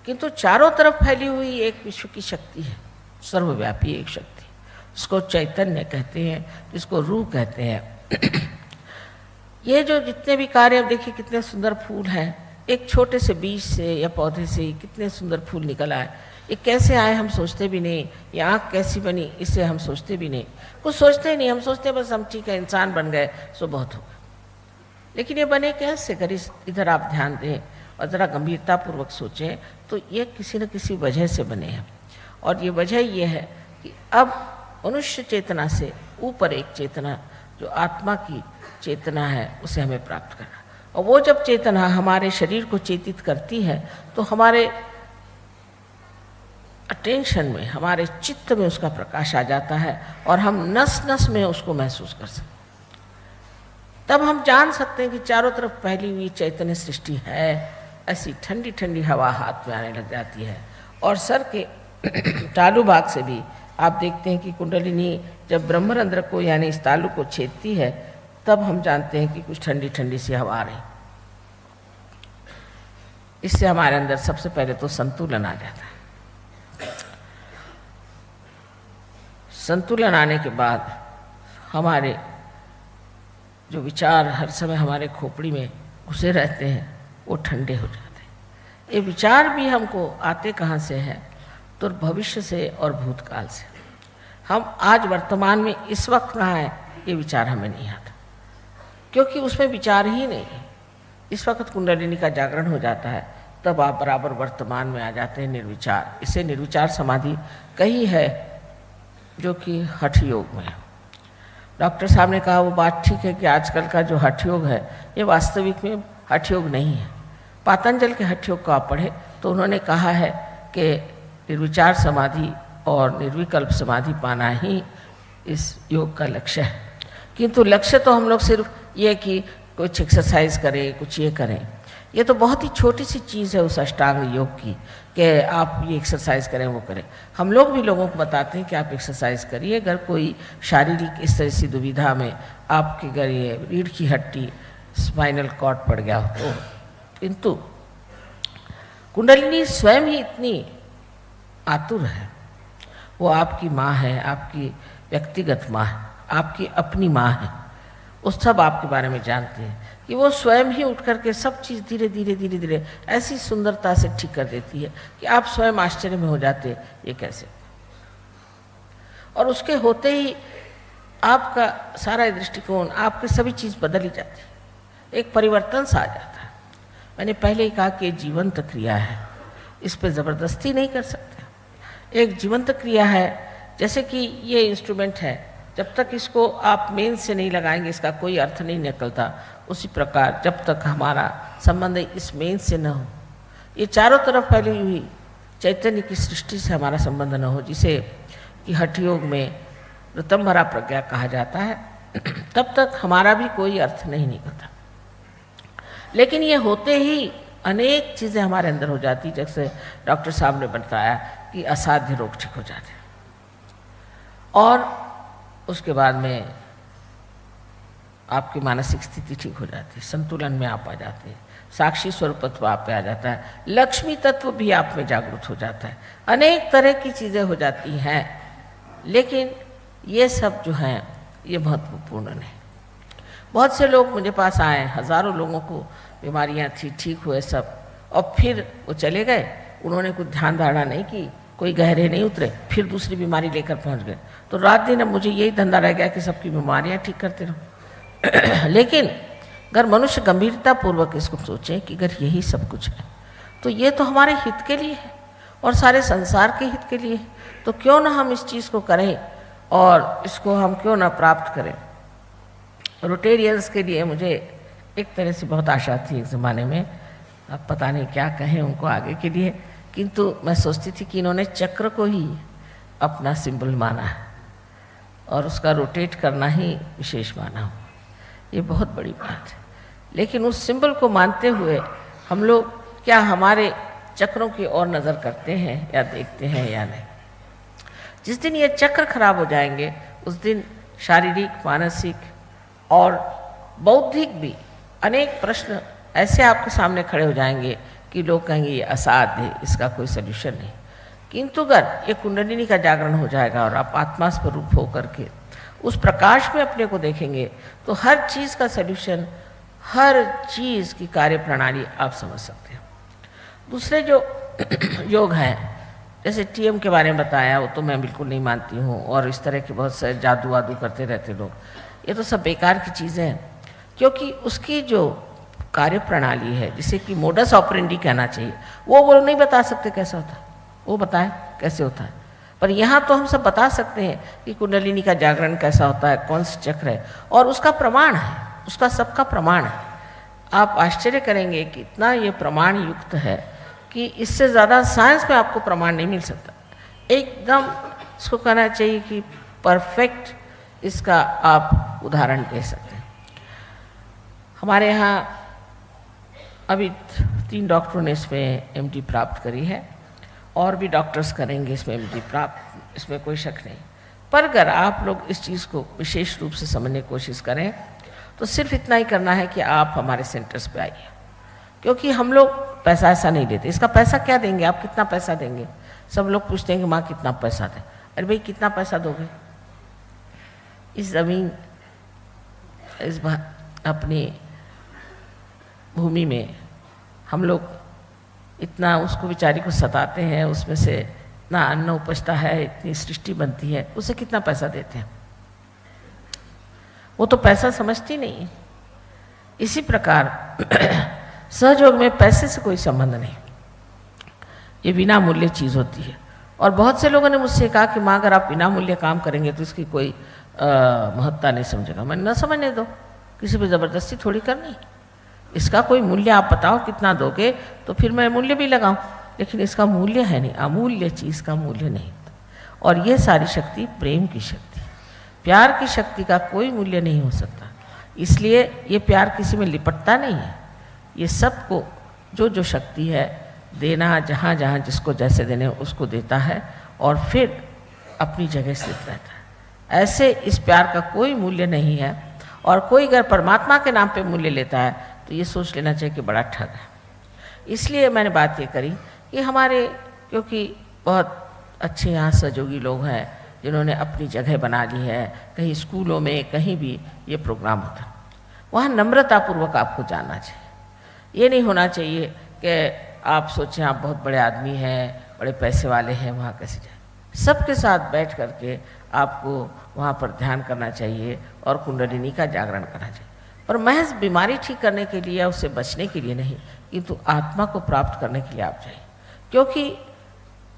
किंतु चारों तरफ फैली हुई एक विश्व की शक्ति है, सर्वव्यापी एक शक्ति, जिसको चैतन्य कहते हैं, जिसको रूह कहते हैं। ये जो जितने भी कार्य, अब देखिए कितने सुंदर फूल हैं, एक छोटे से बीज से या पौधे से ही कितने सुंदर फूल निकल आए। ये कैसे आए हम सोचते भी नहीं, ये आँख कैसी बनी इसे हम सोचते भी नहीं, कुछ सोचते ही नहीं। हम सोचते बस हम ठीक है इंसान बन गए सो बहुत होगा। लेकिन ये बने कैसे, अगर इधर आप ध्यान दें और ज़रा गंभीरतापूर्वक सोचें तो ये किसी न किसी वजह से बने हैं। और ये वजह ये है कि अब मनुष्य चेतना से ऊपर एक चेतना जो आत्मा की चेतना है उसे हमें प्राप्त करना। और वो जब चेतना हमारे शरीर को चेतित करती है तो हमारे अटेंशन में, हमारे चित्त में उसका प्रकाश आ जाता है और हम नस नस में उसको महसूस कर सकते। तब हम जान सकते हैं कि चारों तरफ फैली हुई चैतन्य सृष्टि है। ऐसी ठंडी ठंडी हवा हाथ में आने लग जाती है और सर के तालु भाग से भी आप देखते हैं कि कुंडलिनी जब ब्रह्मरंध्र को यानी इस तालु को छेदती है तब हम जानते हैं कि कुछ ठंडी ठंडी सी हवा आ रही। इससे हमारे अंदर सबसे पहले तो संतुलन आ जाता है। संतुलन आने के बाद हमारे जो विचार हर समय हमारे खोपड़ी में घुसे रहते हैं वो ठंडे हो जाते हैं। ये विचार भी हमको आते कहाँ से हैं, तो भविष्य से और भूतकाल से। हम आज वर्तमान में इस वक्त कहाँ हैं ये विचार हमें नहीं आता, क्योंकि उसमें विचार ही नहीं है। इस वक्त कुंडलिनी का जागरण हो जाता है तब आप बराबर वर्तमान में आ जाते हैं, निर्विचार। इसे निर्विचार समाधि कही है जो कि हठ योग में है। डॉक्टर साहब ने कहा वो बात ठीक है कि आजकल का जो हठ योग है ये वास्तविक में हठ योग नहीं है। पातंजल के हठ योग को आप पढ़े तो उन्होंने कहा है कि निर्विचार समाधि और निर्विकल्प समाधि पाना ही इस योग का लक्ष्य है। किंतु लक्ष्य तो हम लोग सिर्फ ये कि कुछ एक्सरसाइज करें, कुछ ये करें, ये तो बहुत ही छोटी सी चीज़ है उस अष्टांग योग की कि आप ये एक्सरसाइज करें वो करें। हम लोग भी लोगों को बताते हैं कि आप एक्सरसाइज करिए। अगर कोई शारीरिक इस तरह से दुविधा में आपके घर ये रीढ़ की हड्डी, स्पाइनल कॉर्ड पड़ गया हो तो, किंतु कुंडलिनी स्वयं ही इतनी आतुर है। वो आपकी माँ है, आपकी व्यक्तिगत माँ है, आपकी अपनी माँ है। उस सब आपके बारे में जानते हैं कि वो स्वयं ही उठ करके सब चीज़ धीरे धीरे धीरे धीरे ऐसी सुंदरता से ठीक कर देती है कि आप स्वयं आश्चर्य में हो जाते ये कैसे। और उसके होते ही आपका सारा दृष्टिकोण, आपकी सभी चीज़ बदल ही जाती है, एक परिवर्तन सा आ जाता है। मैंने पहले ही कहा कि ये जीवंत क्रिया है, इस पर ज़बरदस्ती नहीं कर सकते। एक जीवंत क्रिया है, जैसे कि ये इंस्ट्रूमेंट है, जब तक इसको आप मेन से नहीं लगाएंगे इसका कोई अर्थ नहीं निकलता। उसी प्रकार जब तक हमारा संबंध इस मेन से न हो, ये चारों तरफ फैली हुई चैतन्य की सृष्टि से हमारा संबंध न हो, जिसे कि हठ योग में ऋतंभरा प्रज्ञा कहा जाता है, तब तक हमारा भी कोई अर्थ नहीं निकलता। लेकिन ये होते ही अनेक चीज़ें हमारे अंदर हो जाती, जैसे डॉक्टर साहब ने बताया कि असाध्य रोग ठीक हो जाते हैं और उसके बाद में आपकी मानसिक स्थिति ठीक हो जाती है, संतुलन में आप आ जाते हैं, साक्षी स्वरूपत्व आप पे आ जाता है, लक्ष्मी तत्व भी आप में जागृत हो जाता है, अनेक तरह की चीज़ें हो जाती हैं। लेकिन ये सब जो हैं ये महत्वपूर्ण नहीं। बहुत से लोग मुझे पास आए, हज़ारों लोगों को बीमारियां थी, ठीक हुए सब, और फिर वो चले गए, उन्होंने कुछ ध्यान धारणा नहीं की, कोई गहरे नहीं उतरे, फिर दूसरी बीमारी लेकर पहुंच गए। तो रात दिन अब मुझे यही धंधा रह गया कि सबकी बीमारियां ठीक करते रहो। लेकिन अगर मनुष्य गंभीरतापूर्वक इसको सोचे कि अगर यही सब कुछ है तो ये तो हमारे हित के लिए है और सारे संसार के हित के लिए है, तो क्यों ना हम इस चीज़ को करें और इसको हम क्यों ना प्राप्त करें। रोटेरियंस के लिए मुझे एक तरह से बहुत आशा थी एक ज़माने में, अब पता नहीं क्या कहें उनको आगे के लिए, किंतु मैं सोचती थी कि इन्होंने चक्र को ही अपना सिंबल माना है और उसका रोटेट करना ही विशेष माना हो, ये बहुत बड़ी बात है। लेकिन उस सिंबल को मानते हुए हम लोग क्या हमारे चक्रों की ओर नज़र करते हैं या देखते हैं या नहीं। जिस दिन ये चक्र खराब हो जाएंगे उस दिन शारीरिक, मानसिक और बौद्धिक भी अनेक प्रश्न ऐसे आपके सामने खड़े हो जाएंगे कि लोग कहेंगे ये असाध्य है, इसका कोई सल्यूशन नहीं। किंतु अगर ये कुंडलिनी का जागरण हो जाएगा और आप आत्मा स्वरूप होकर के उस प्रकाश में अपने को देखेंगे तो हर चीज़ का सल्यूशन, हर चीज़ की कार्य प्रणाली आप समझ सकते हैं। दूसरे जो योग हैं, जैसे टीएम के बारे में बताया, वो तो मैं बिल्कुल नहीं मानती हूँ, और इस तरह के बहुत से जादू वादू करते रहते लोग, ये तो सब बेकार की चीज़ें हैं, क्योंकि उसकी जो कार्य प्रणाली है, जिसे कि मोडस ऑपरेंडी कहना चाहिए, वो नहीं बता सकते कैसा होता है, वो बताएं कैसे होता है। पर यहाँ तो हम सब बता सकते हैं कि कुंडलिनी का जागरण कैसा होता है, कौन सा चक्र है, और उसका प्रमाण है, उसका सबका प्रमाण है। आप आश्चर्य करेंगे कि इतना ये प्रमाण युक्त है कि इससे ज़्यादा साइंस में आपको प्रमाण नहीं मिल सकता। एकदम इसको कहना चाहिए कि परफेक्ट इसका आप उदाहरण दे सकते हैं। हमारे यहाँ अभी 3 डॉक्टरों ने इसमें एमडी प्राप्त करी है, और भी डॉक्टर्स करेंगे इसमें एमडी प्राप्त, इसमें कोई शक नहीं। पर अगर आप लोग इस चीज़ को विशेष रूप से समझने की कोशिश करें तो सिर्फ इतना ही करना है कि आप हमारे सेंटर्स पे आइए, क्योंकि हम लोग पैसा ऐसा नहीं देते। इसका पैसा क्या देंगे, आप कितना पैसा देंगे? सब लोग पूछते हैं कि माँ कितना पैसा दें। अरे भाई कितना पैसा दोगे? इस ज़मीन, इस अपनी भूमि में हम लोग इतना उसको बेचारी को सताते हैं, उसमें से इतना अन्न उपजता है, इतनी सृष्टि बनती है, उसे कितना पैसा देते हैं? वो तो पैसा समझती नहीं है। इसी प्रकार सहयोग में पैसे से कोई संबंध नहीं, ये बिना मूल्य चीज़ होती है। और बहुत से लोगों ने मुझसे कहा कि माँ अगर आप बिना मूल्य काम करेंगे तो इसकी कोई महत्ता नहीं समझेगा। मैं न समझने दो, किसी पे ज़बरदस्ती थोड़ी करनी। इसका कोई मूल्य आप बताओ कितना दोगे तो फिर मैं मूल्य भी लगाऊं, लेकिन इसका मूल्य है नहीं, अमूल्य चीज़ का मूल्य नहीं। और ये सारी शक्ति प्रेम की शक्ति, प्यार की शक्ति का कोई मूल्य नहीं हो सकता। इसलिए ये प्यार किसी में लिपटता नहीं है, ये सबको जो जो शक्ति है देना, जहाँ जहाँ जिसको जैसे देने उसको देता है, और फिर अपनी जगह स्थित रहता है। ऐसे इस प्यार का कोई मूल्य नहीं है। और कोई अगर परमात्मा के नाम पे मूल्य लेता है तो ये सोच लेना चाहिए कि बड़ा ठग है। इसलिए मैंने बात ये करी कि हमारे, क्योंकि बहुत अच्छे यहाँ सहयोगी लोग हैं जिन्होंने अपनी जगह बना ली है, कहीं स्कूलों में कहीं भी ये प्रोग्राम होता, वहाँ नम्रतापूर्वक आपको जाना चाहिए। ये नहीं होना चाहिए कि आप सोचें आप बहुत बड़े आदमी हैं, बड़े पैसे वाले हैं, वहाँ कैसे जाए। सबके साथ बैठ करके आपको वहाँ पर ध्यान करना चाहिए और कुंडलिनी का जागरण करना चाहिए, पर महज बीमारी ठीक करने के लिए या उससे बचने के लिए नहीं, किंतु आत्मा को प्राप्त करने के लिए आप जाइए। क्योंकि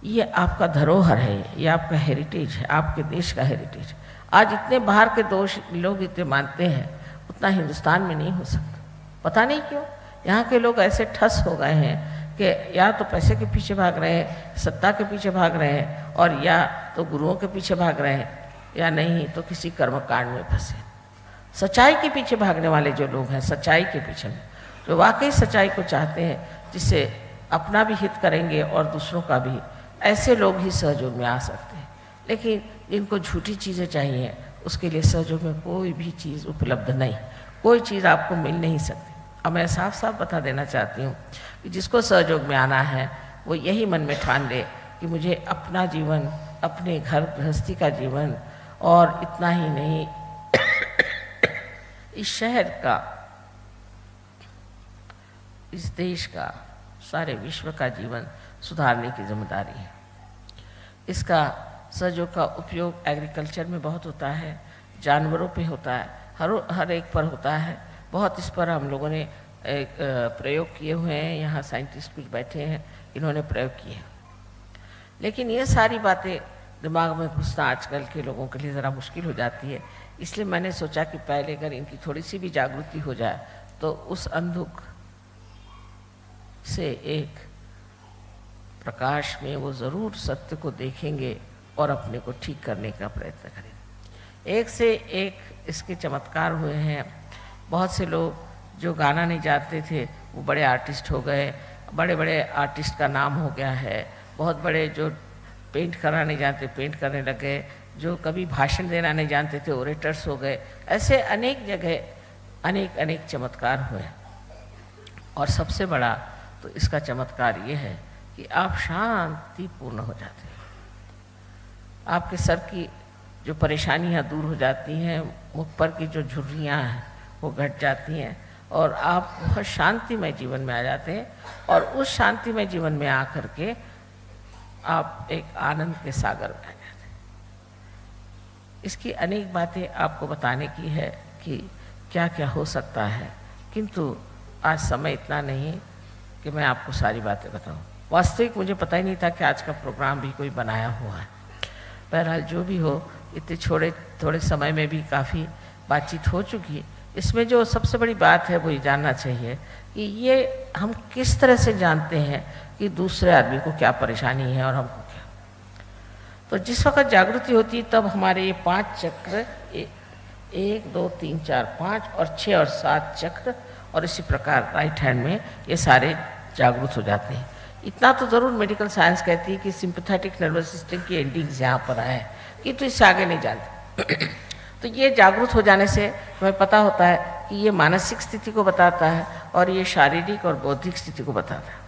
ये आपका धरोहर है, ये आपका हेरिटेज है, आपके देश का हेरिटेज। आज इतने बाहर के दोष लोग इतने मानते हैं, उतना हिंदुस्तान में नहीं हो सकता। पता नहीं क्यों यहाँ के लोग ऐसे ठस हो गए हैं कि या तो पैसे के पीछे भाग रहे हैं, सत्ता के पीछे भाग रहे हैं, और या तो गुरुओं के पीछे भाग रहे हैं, या नहीं तो किसी कर्मकांड में फंसे। सच्चाई के पीछे भागने वाले जो लोग हैं, सच्चाई के पीछे में, जो वाकई सच्चाई को चाहते हैं, जिससे अपना भी हित करेंगे और दूसरों का भी, ऐसे लोग ही सहयोग में आ सकते हैं। लेकिन जिनको झूठी चीज़ें चाहिए, उसके लिए सहयोग में कोई भी चीज़ उपलब्ध नहीं, कोई चीज़ आपको मिल नहीं सकती। अब मैं साफ साफ बता देना चाहती हूँ कि जिसको सहयोग में आना है वो यही मन में ठान ले कि मुझे अपना जीवन, अपने घर गृहस्थी का जीवन, और इतना ही नहीं इस शहर का, इस देश का, सारे विश्व का जीवन सुधारने की जिम्मेदारी है। इसका सहयोग का उपयोग एग्रीकल्चर में बहुत होता है, जानवरों पे होता है, हर एक पर होता है। बहुत इस पर हम लोगों ने एक प्रयोग किए हुए हैं। यहाँ साइंटिस्ट कुछ बैठे हैं, इन्होंने प्रयोग किए हैं। लेकिन ये सारी बातें दिमाग में घुसना आजकल के लोगों के लिए ज़रा मुश्किल हो जाती है। इसलिए मैंने सोचा कि पहले अगर इनकी थोड़ी सी भी जागृति हो जाए तो उस अंधुक से एक प्रकाश में वो ज़रूर सत्य को देखेंगे और अपने को ठीक करने का प्रयत्न करेंगे। एक से एक इसके चमत्कार हुए हैं। बहुत से लोग जो गाना नहीं जानते थे वो बड़े आर्टिस्ट हो गए, बड़े बड़े आर्टिस्ट का नाम हो गया है। बहुत बड़े जो पेंट करना नहीं जानते पेंट करने लग गए, जो कभी भाषण देना नहीं जानते थे ओरेटर्स हो गए। ऐसे अनेक जगह अनेक अनेक चमत्कार हुए। और सबसे बड़ा तो इसका चमत्कार ये है कि आप शांतिपूर्ण हो जाते हैं। आपके सर की जो परेशानियां दूर हो जाती हैं, मुख पर की जो झुर्रियाँ हैं वो घट जाती हैं और आप बहुत शांतिमय जीवन में आ जाते हैं। और उस शांतिमय जीवन में आकर के आप एक आनंद के सागर में आ जाते हैं। इसकी अनेक बातें आपको बताने की है कि क्या क्या हो सकता है, किंतु आज समय इतना नहीं कि मैं आपको सारी बातें बताऊं। वास्तविक मुझे पता ही नहीं था कि आज का प्रोग्राम भी कोई बनाया हुआ है। बहरहाल जो भी हो, इतने थोड़े समय में भी काफ़ी बातचीत हो चुकी है। इसमें जो सबसे बड़ी बात है वो ये जानना चाहिए कि ये हम किस तरह से जानते हैं कि दूसरे आदमी को क्या परेशानी है और हमको क्या। तो जिस वक्त जागृति होती है तब हमारे ये 5 चक्र, 1 2 3 4 5 और 6 और 7 चक्र, और इसी प्रकार राइट हैंड में ये सारे जागृत हो जाते हैं। इतना तो ज़रूर मेडिकल साइंस कहती है कि सिंपैथेटिक नर्वस सिस्टम की एंडिंग्स यहाँ पर आए, कि तो इससे आगे नहीं जानते। तो ये जागरूक हो जाने से हमें पता होता है कि ये मानसिक स्थिति को बताता है और ये शारीरिक और बौद्धिक स्थिति को बताता है।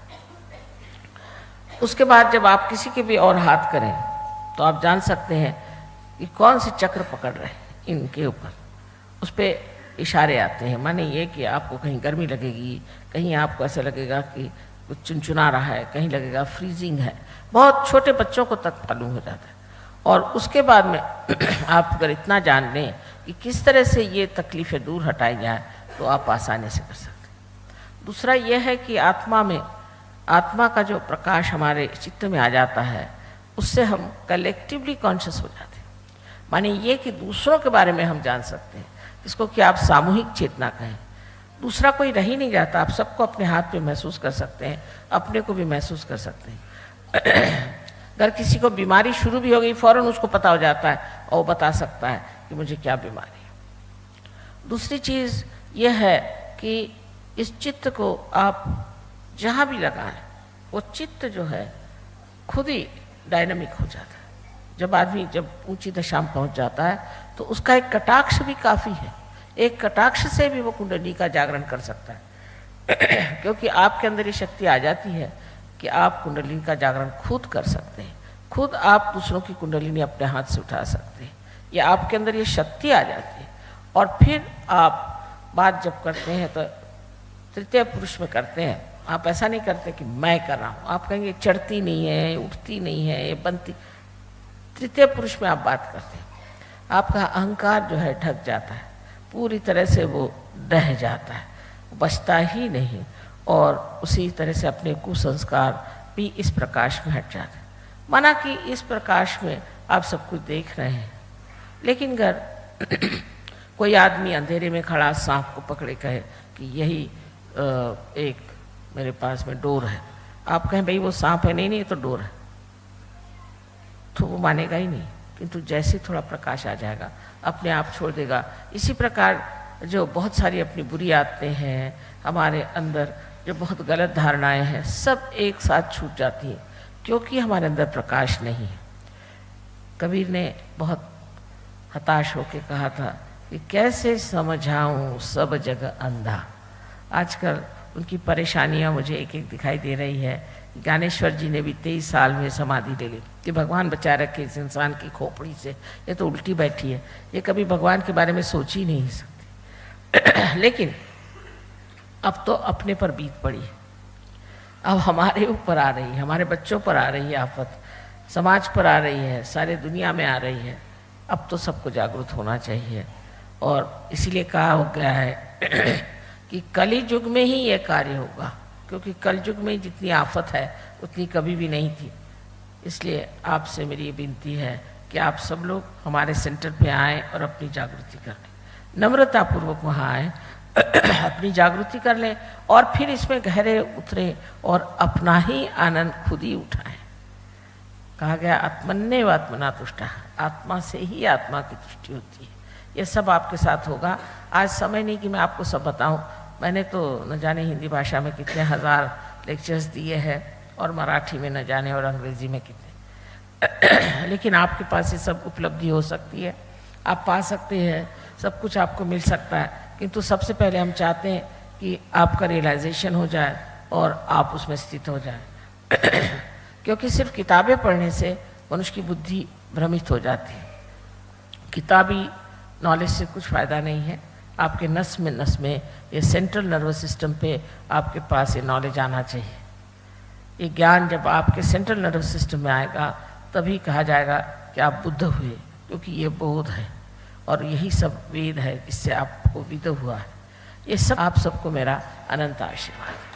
उसके बाद जब आप किसी के भी और हाथ करें तो आप जान सकते हैं कि कौन से चक्र पकड़ रहे हैं इनके ऊपर, उस पर इशारे आते हैं। माने ये कि आपको कहीं गर्मी लगेगी, कहीं आपको ऐसा लगेगा कि कुछ चुनचुना रहा है, कहीं लगेगा फ्रीजिंग है। बहुत छोटे बच्चों को तक मालूम हो जाता है। और उसके बाद में आप अगर इतना जान लें कि किस तरह से ये तकलीफ़ें दूर हटाई जाए तो आप आसानी से कर सकते हैं। दूसरा यह है कि आत्मा का जो प्रकाश हमारे चित्त में आ जाता है, उससे हम कलेक्टिवली कॉन्शियस हो जाते हैं। माने ये कि दूसरों के बारे में हम जान सकते हैं, जिसको कि आप सामूहिक चेतना कहें। दूसरा कोई रह ही नहीं जाता, आप सबको अपने हाथ पे महसूस कर सकते हैं, अपने को भी महसूस कर सकते हैं। अगर किसी को बीमारी शुरू भी हो गई, फौरन उसको पता हो जाता है और वो बता सकता है कि मुझे क्या बीमारी है। दूसरी चीज़ यह है कि इस चित्त को आप जहाँ भी लगाएं, वो चित्त जो है खुद ही डायनामिक हो जाता है। जब आदमी ऊंची दशा में पहुँच जाता है तो उसका एक कटाक्ष भी काफ़ी है। एक कटाक्ष से भी वो कुंडली का जागरण कर सकता है क्योंकि आपके अंदर ये शक्ति आ जाती है कि आप कुंडलिनी का जागरण खुद कर सकते हैं। खुद आप दूसरों की कुंडलिनी अपने हाथ से उठा सकते हैं। या आपके अंदर ये शक्ति आ जाती है। और फिर आप बात जब करते हैं तो तृतीय पुरुष में करते हैं। आप ऐसा नहीं करते कि मैं कर रहा हूँ, आप कहेंगे चढ़ती नहीं है, उठती नहीं है, ये बनती। तृतीय पुरुष में आप बात करते हैं, आपका अहंकार जो है ढक जाता है, पूरी तरह से वो ढह जाता है, बचता ही नहीं। और उसी तरह से अपने कुसंस्कार भी इस प्रकाश में हट जाते हैं। माना कि इस प्रकाश में आप सब कुछ देख रहे हैं, लेकिन अगर कोई आदमी अंधेरे में खड़ा सांप को पकड़े कहे कि यही एक मेरे पास में डोर है, आप कहें भाई वो सांप है, नहीं नहीं तो डोर है, तो वो मानेगा ही नहीं। किंतु जैसे थोड़ा प्रकाश आ जाएगा अपने आप छोड़ देगा। इसी प्रकार जो बहुत सारी अपनी बुरी आदतें हैं हमारे अंदर, जो बहुत गलत धारणाएं हैं, सब एक साथ छूट जाती हैं क्योंकि हमारे अंदर प्रकाश नहीं है। कबीर ने बहुत हताश होकर कहा था कि कैसे समझाऊं सब जगह अंधा। आजकल उनकी परेशानियां मुझे एक एक दिखाई दे रही है। ज्ञानेश्वर जी ने भी 23 साल में समाधि ले ली कि भगवान बचा रखे इस इंसान की खोपड़ी से, ये तो उल्टी बैठी है, ये कभी भगवान के बारे में सोच ही नहीं सकती। लेकिन अब तो अपने पर बीत पड़ी है, अब हमारे ऊपर आ रही है, हमारे बच्चों पर आ रही है आफत, समाज पर आ रही है, सारे दुनिया में आ रही है। अब तो सबको जागरूक होना चाहिए। और इसीलिए कहा हो गया है कि कली युग में ही ये कार्य होगा, क्योंकि कल युग में जितनी आफत है उतनी कभी भी नहीं थी। इसलिए आपसे मेरी ये विनती है कि आप सब लोग हमारे सेंटर पे आएँ और अपनी जागृति कर लें, नम्रतापूर्वक वहाँ आएँ, अपनी जागृति कर लें और फिर इसमें गहरे उतरें और अपना ही आनंद खुद ही उठाएं। कहा गया आत्मन्येव आत्मना तुष्टा, आत्मा से ही आत्मा की तुष्टि होती है। ये सब आपके साथ होगा। आज समय नहीं कि मैं आपको सब बताऊं, मैंने तो न जाने हिंदी भाषा में कितने हजार लेक्चर्स दिए हैं और मराठी में न जाने और अंग्रेजी में कितने लेकिन आपके पास ये सब उपलब्धि हो सकती है, आप पा सकते हैं, सब कुछ आपको मिल सकता है। किंतु सबसे पहले हम चाहते हैं कि आपका रियलाइजेशन हो जाए और आप उसमें स्थित हो जाएं। क्योंकि सिर्फ किताबें पढ़ने से मनुष्य की बुद्धि भ्रमित हो जाती है। किताबी नॉलेज से कुछ फ़ायदा नहीं है। आपके नस में ये सेंट्रल नर्वस सिस्टम पे आपके पास ये नॉलेज आना चाहिए। ये ज्ञान जब आपके सेंट्रल नर्वस सिस्टम में आएगा तभी कहा जाएगा कि आप बुद्ध हुए, क्योंकि ये बोध है और यही सब वेद है जिससे आपको विद हुआ है। ये सब आप सबको मेरा अनंत आशीर्वाद है।